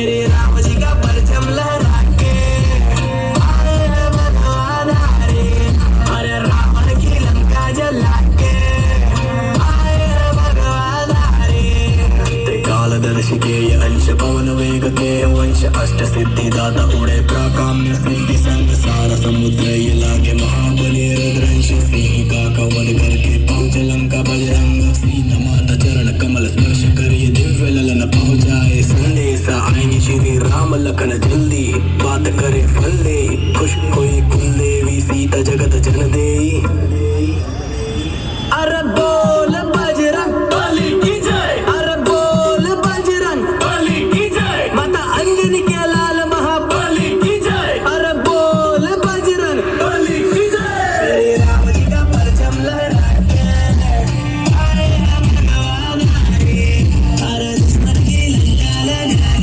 श्री राम जी का परचम लहरा के आए हैं भगवान हरे, अरे रावण की लंका जला के आए हैं भगवान हरे। त्रिकालदर्शी के ये अंश पवन वेग के वंश, अष्ट सिद्धि दाता उड़े प्राकाम्य सिद्धि संग, सारा समुद्र ये लागे महाबली रुद्रंश, सिंह का कवल करके पहुंच लंका बजरंग, सीता माता चरण कमल स्पर्श कर ये दिव्य ललन पहुंचाए संदेश, आएंगे श्री राम लखन जल्दी, बात करे फल दे, खुश कोई कुल देवी सीता जगत जन देई। अरे बोल बजरंग बली की जय, अरे बोल बजरंग बली की जय, माता अंजनी के लाल महाबली की जय, अरे बोल बजरंग बली की जय। श्री राम जी का परचम लहरा के आए हैं भगवान हरे, अरे दुश्मन की लंका लगा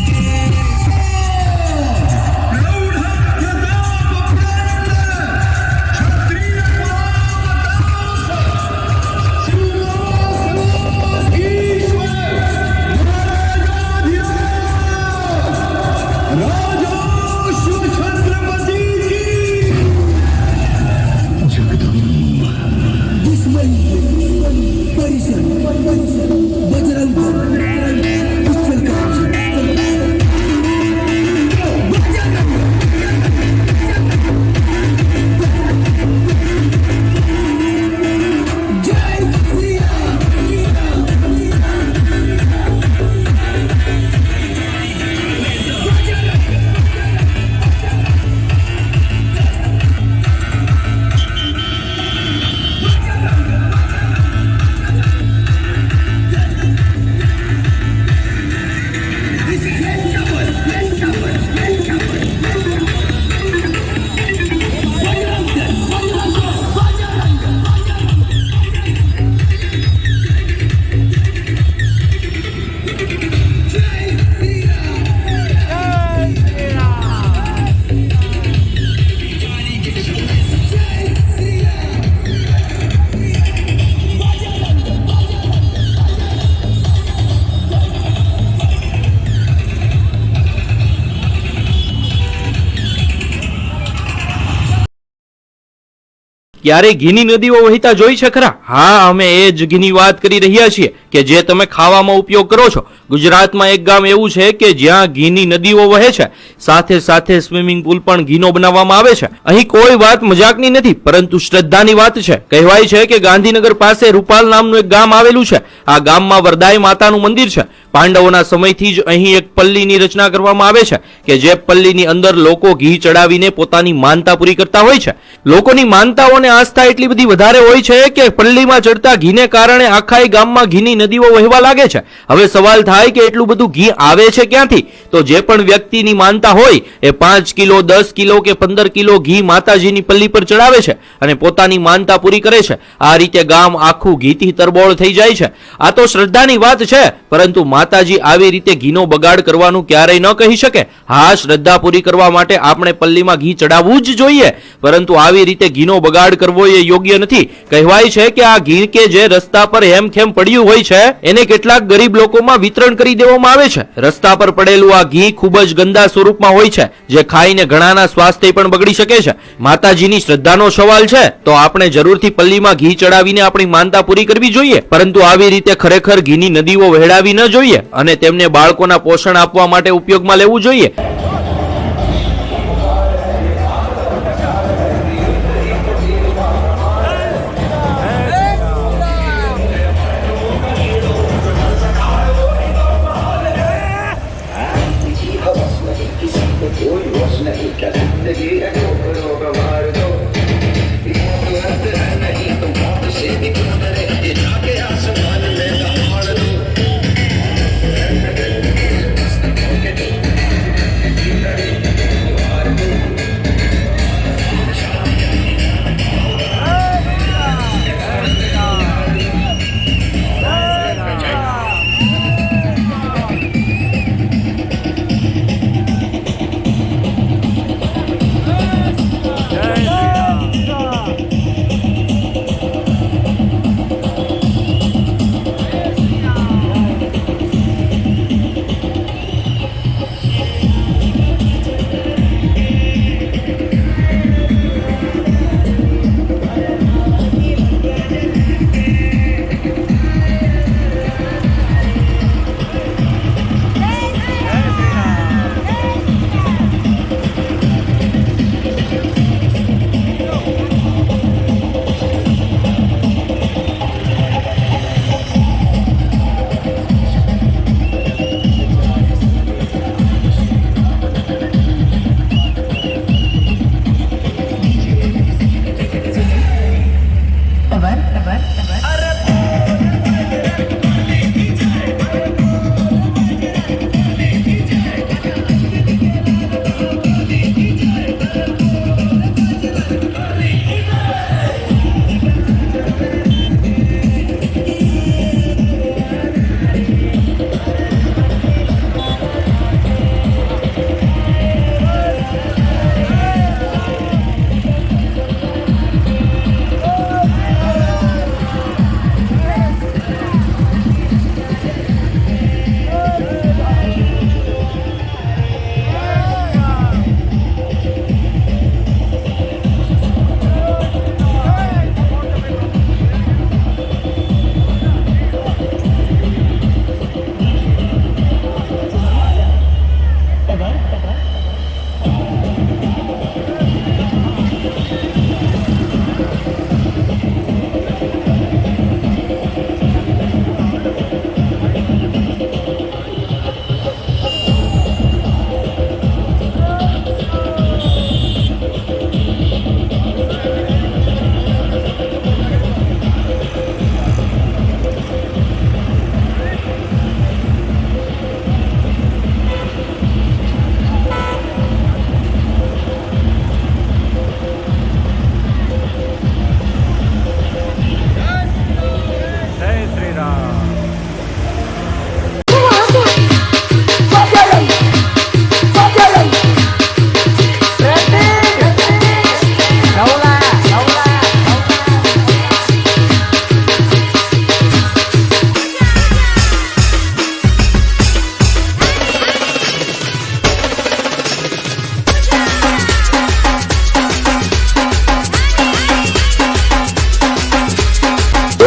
ક્યારે ઘીની નદીઓ વહેતા જોઈ છે ખરા? હા, અમે એ જ ઘીની વાત કરી રહ્યા છીએ કે જે તમે ખાવામાં ઉપયોગ કરો છો. ગુજરાતમાં એક ગામ એવું છે કે જ્યાં ઘીની નદીઓ વહે છે, સાથે સાથે સ્વિમિંગ પુલ પણ ઘીનો બનાવવામાં આવે છે. અહીં કોઈ વાત મજાકની નથી, પરંતુ શ્રદ્ધાની વાત છે. કહેવાય છે કે ગાંધીનગર પાસે રૂપાલ નામનું એક ગામ આવેલું છે. આ ગામમાં વરદાય માતાનું મંદિર છે. પાંડવોના સમયથી જ અહીં એક પલ્લીની રચના કરવામાં આવે છે કે જે પલ્લીની અંદર લોકો ઘી ચડાવીને પોતાની માનતા પૂરી કરતા હોય છે. લોકોની માનતાઓને આસ્થા એટલી બધી વધારે હોય છે કે પલ્લીમાં ચડતા ઘીને કારણે આખા ગામમાં ઘીની નદીઓ વહેવા લાગે છે. હવે સવાલ થાય કે એટલું બધું ઘી આવે છે ક્યાંથી? તો જે પણ વ્યક્તિની માનતા હોય એ 5 કિલો 10 કિલો કે 15 કિલો ઘી માતાજીની પલ્લી પર ચડાવે છે અને પોતાની માનતા પૂરી કરે છે. આ રીતે ગામ આખું ઘીથી તરબોળ થઈ જાય છે. આ તો શ્રદ્ધાની વાત છે, પરંતુ માતાજી આવી રીતે ઘીનો બગાડ કરવાનું ક્યારેય ન કહી શકે. હા, શ્રદ્ધા પૂરી કરવા માટે આપણે પલ્લીમાં ઘી ચડાવવું જ જોઈએ, પરંતુ આવી રીતે ઘીનો બગાડ કરવો એ યોગ્ય નથી. કહેવાય છે કે આ ઘી કે જે રસ્તા પર હેમખેમ પડ્યું હોય છે એને કેટલાક ગરીબ લોકોમાં વિતરણ કરી દેવામાં આવે છે. રસ્તા પર પડેલું આ ઘી ખૂબ જ ગંદા સ્વરૂપમાં હોય છે, જે ખાઈને ઘણાના સ્વાસ્થ્ય પણ બગડી શકે છે. માતાજીની શ્રદ્ધાનો સવાલ છે તો આપણે જરૂરથી પલ્લીમાં ઘી ચડાવીને આપણી માનતા પૂરી કરવી જોઈએ, પરંતુ આવી રીતે ખરેખર ઘીની નદીઓ વહેડાવી ન જોઈએ અને તેમને બાળકોના પોષણ આપવા માટે ઉપયોગમાં લેવું જોઈએ.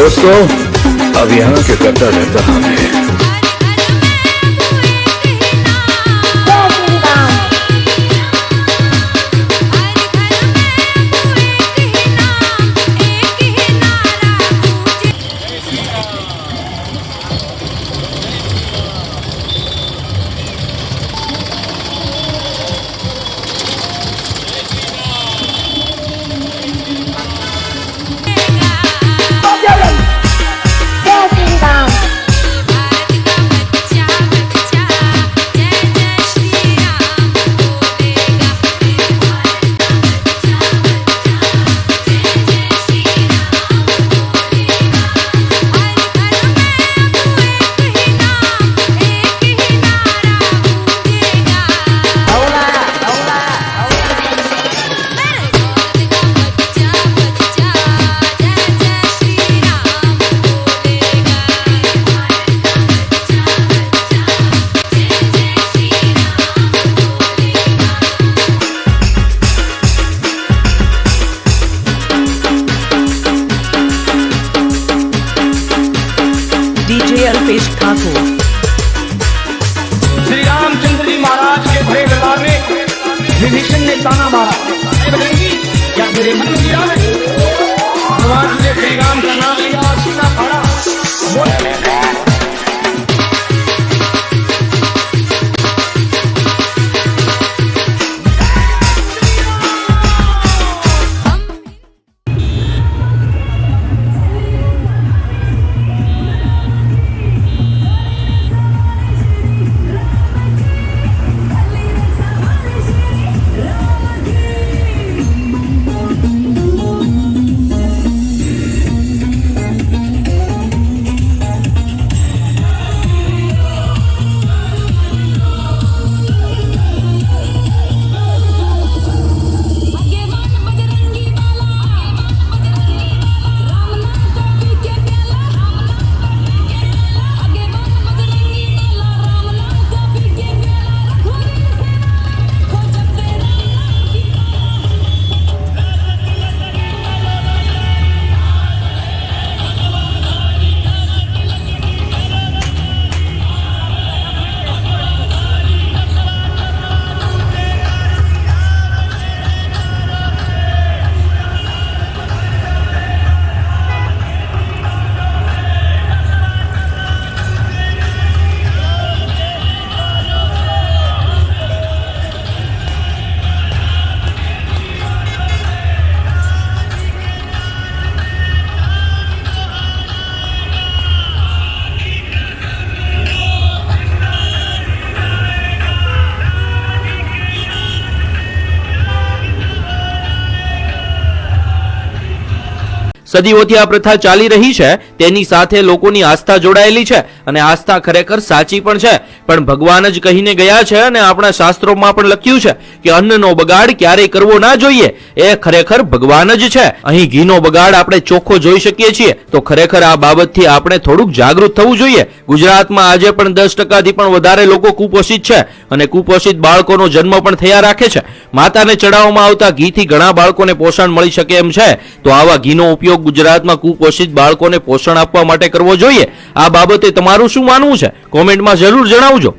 दोस्तों, अब यहाँ के करता रहता हमें DJ अल्पेश ठाकुर। श्री रामचंद्र जी महाराज के भरे दरबार में विभीषण ने ताना मारा, अरे बजरंगी, क्या तेरे मन में गिरा है? भगवान ने श्री राम का नाम लिया और सीना फाड़ा, बोले સદીઓથી આ પ્રથા ચાલી રહી છે, તેની સાથે લોકોની આસ્થા જોડાયેલી છે અને આસ્થા ખરેખર સાચી પણ છે. પણ ભગવાન જ કહીને ગયા છે અને આપણા શાસ્ત્રોમાં પણ લખ્યું છે કે અન્નનો બગાડ ક્યારેય કરવો ના જોઈએ. એ ખરેખર ભગવાન જ છે. અહીં ઘીનો બગાડ આપણે ચોખ્ખો જોઈ શકીએ છીએ, તો ખરેખર આ બાબતથી આપણે થોડુંક જાગૃત થવું જોઈએ. ગુજરાતમાં આજે પણ 10%થી પણ વધારે લોકો કુપોષિત છે અને કુપોષિત બાળકોનો જન્મ પણ થયા રાખે છે. માતાને ચડાવવામાં આવતા ઘીથી ઘણા બાળકોને પોષણ મળી શકે એમ છે, તો આવા ઘીનો ઉપયોગ ગુજરાતમાં કુપોષિત બાળકોને પોષણ આપવા માટે કરવો જોઈએ. આ બાબતે તમારું શું માનવું છે? કોમેન્ટમાં જરૂર જણાવજો.